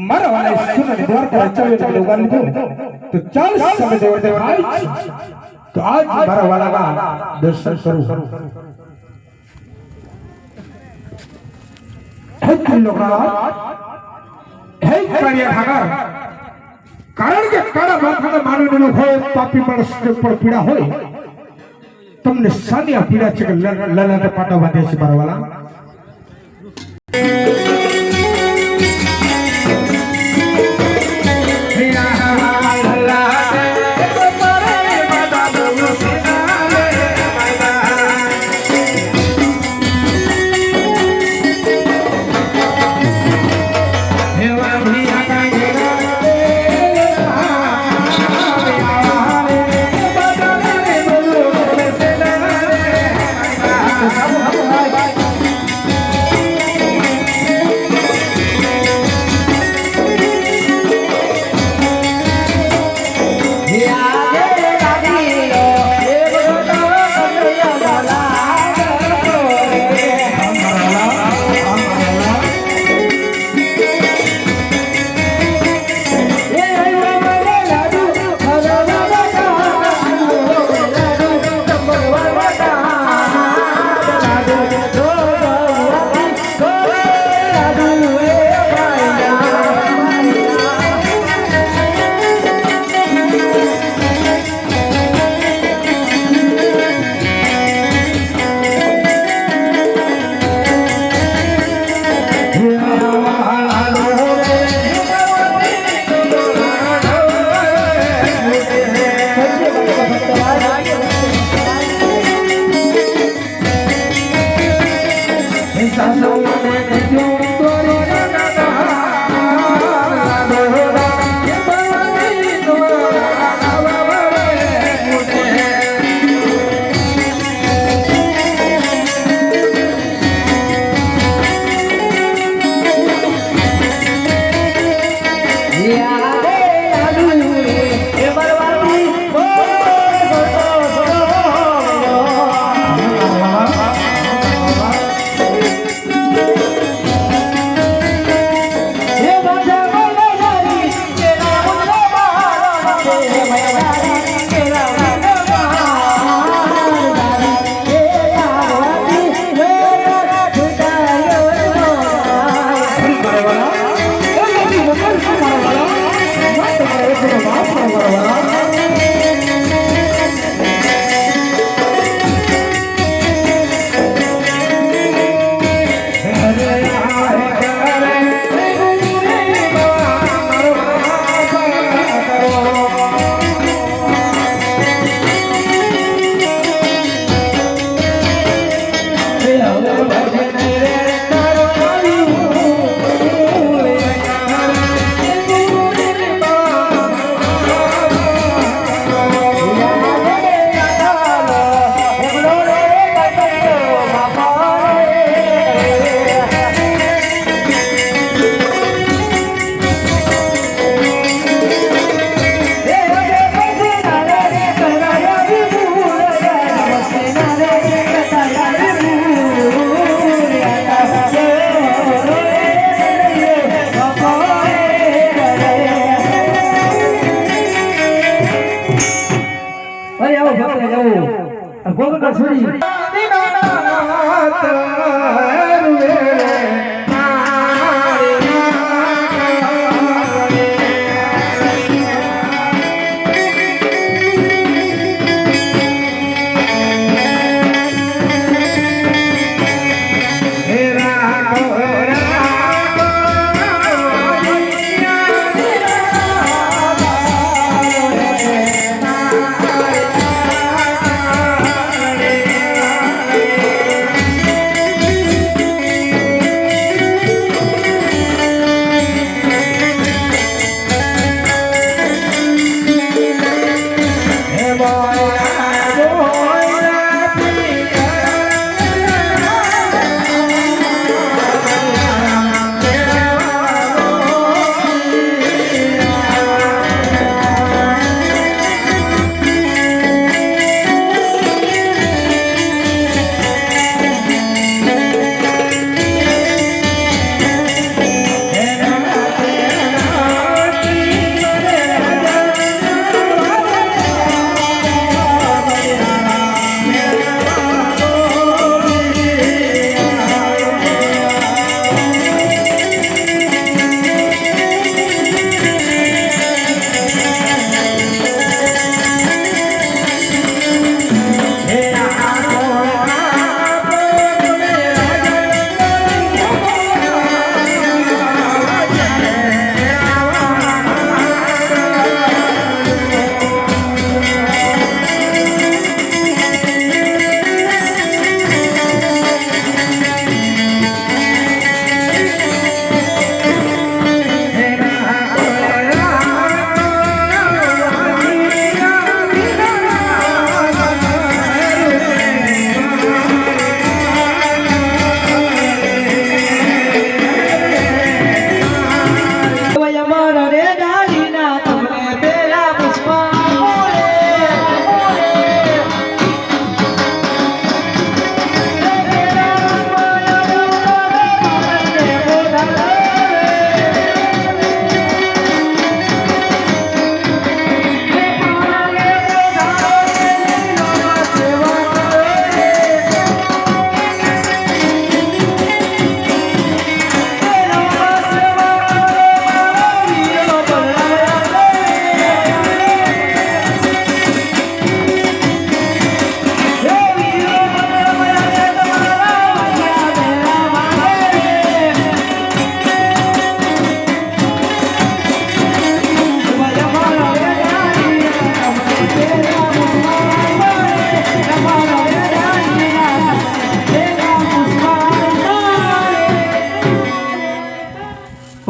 મારા વાલા સુનને દ્વારકા ચાલ્યો ચાલ્યો ગાલી દો તો ચાલ સમય દેવ દેવાય તો આજ મારા વાલાના દર્શન કરું હે ત્રિલોકનાથ હે કાળિયા ઠાકર કારણ કે કાળા માથાના માનવીનો હોય પાપી માણસ પર પીડા હોય તમને સાનિયા પીડા છે કે લલાટે પાટા બાંધે છે મારા વાલા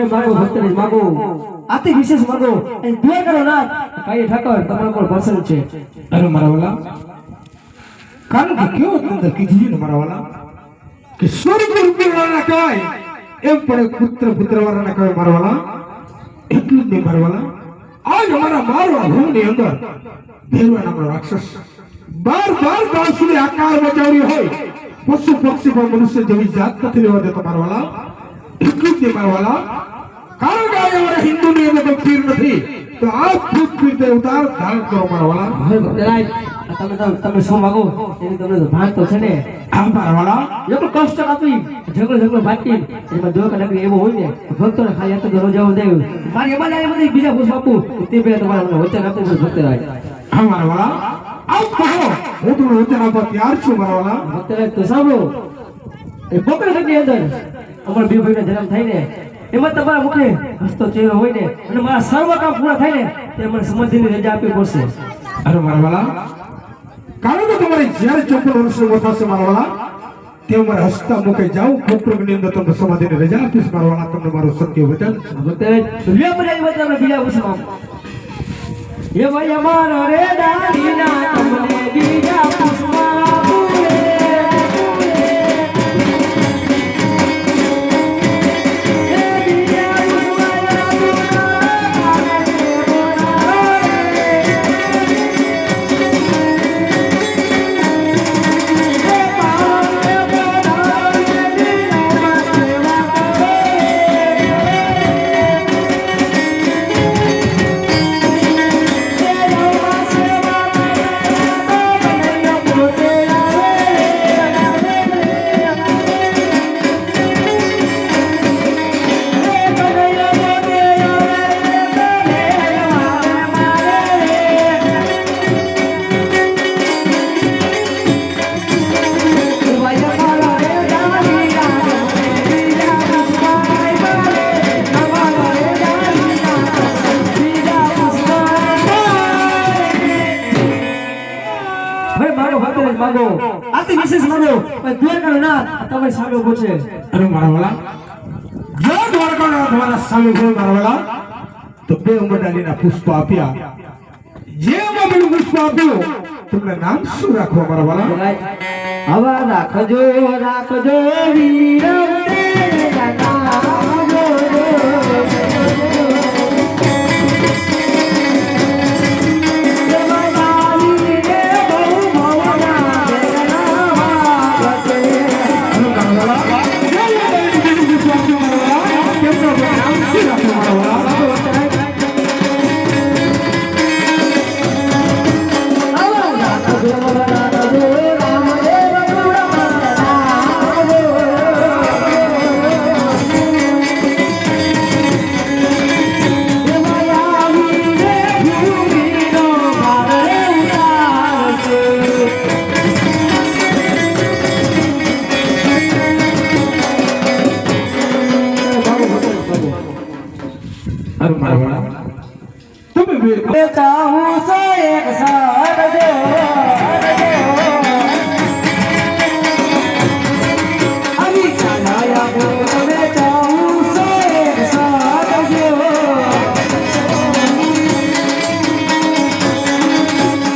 અભય માગો ભક્તને માગો આથી વિશેષ માગો અને દુઆ કરો ના કાઈ ઠાકર તમારા પર પસંદ છે અરે મારા વાલા કારણ કે કેવો અંદર કીધું ને મારા વાલા કે સ્વર્ગ રૂપી વાળા કાય એમ પણ પુત્ર વાળાના કાય મારા વાલા એટલું જ નહીં મારા વાલા આજ અમારા મારવા ભૂમની અંદર ભેરવા નામનો રાક્ષસ બાર બાંસુરી આકાર બચાવ્યો હોય પશુ પક્ષી પણ મનુષ્ય જેવી જાત નથી લેવા દેતો મારા વાલા એટલું જ નહીં મારા વાલા કારણ કે આજે અમારા હિન્દુની અંદર કોઈ પીર નથી તો આ ભૂત પીર ઉતાર ધારણ કરો મારા વાલા તમે શું માગો એની તમને ભાન તો છે ને આ મારા વાલા એક કષ્ટ આપી ઝઘડો બાકી એમાં દો કલાક એવો હોય ને ભક્તોને ખાલી આ તો રોજાઓ દે મારી એમાં આ બધી બીજા પૂછ આપું તે બે તમારા વચન આપી ભક્ત રાય હા મારા વાલા આપ કહો હું તમને વચન આપવા તૈયાર છું મારા વાલા ભક્ત રાય તો સાંભળો એ પોકળની અંદર અમાર બે ભાઈનો જન્મ થાય ને એમાં તમારા મુખે હસતો ચહેરો હોય ને અને મારા સર્વ કામ પૂરા થાય ને તે મને સમાધિની રજા આપવી પડશે અરે મારા વાલા કારણ કે તમારે જ્યારે 54 વર્ષનો થશે મારા વાલા તે મારે હસતા મુખે જાઉં કોપરની અંદર તમને સમાધિની રજા આપીશ મારા વાલા તમને મારું સત્ય વચન બીજા બીજા પૂછવા એ ભાઈ અમારો રે દાદીના તમને બીજા પૂછવા માગો આથી વિશેષ માગો દ્વારકા ના તમારી સામે ઉભો છે અરે મારા વાલા જો દ્વારકા ના તમારા સામે ઉભો મારા વાલા તો બે ઉમરડાલીના પુષ્પ આપ્યા જે ઉમરડાલીનું પુષ્પ આપ્યું તમને નામ શું રાખવા મારા વાલા આવા રાખજો વીર ચાહું સો એક સાથ જો અભી ચાલાયા હો તમે ચાહું સો એક સાથ જો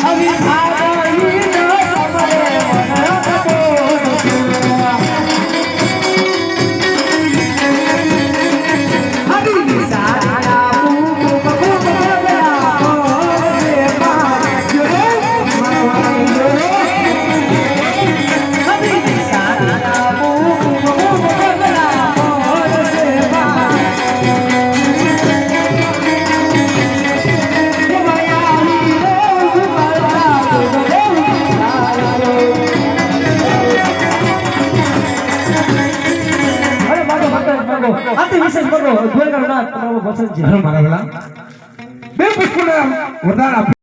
અભી આઈ ન સમરે અભી સારા આથી વિશેષ બનો દ્વારકા ના તમારો પસંદ છે મારા વાલા બે પુષ્પના વરદાન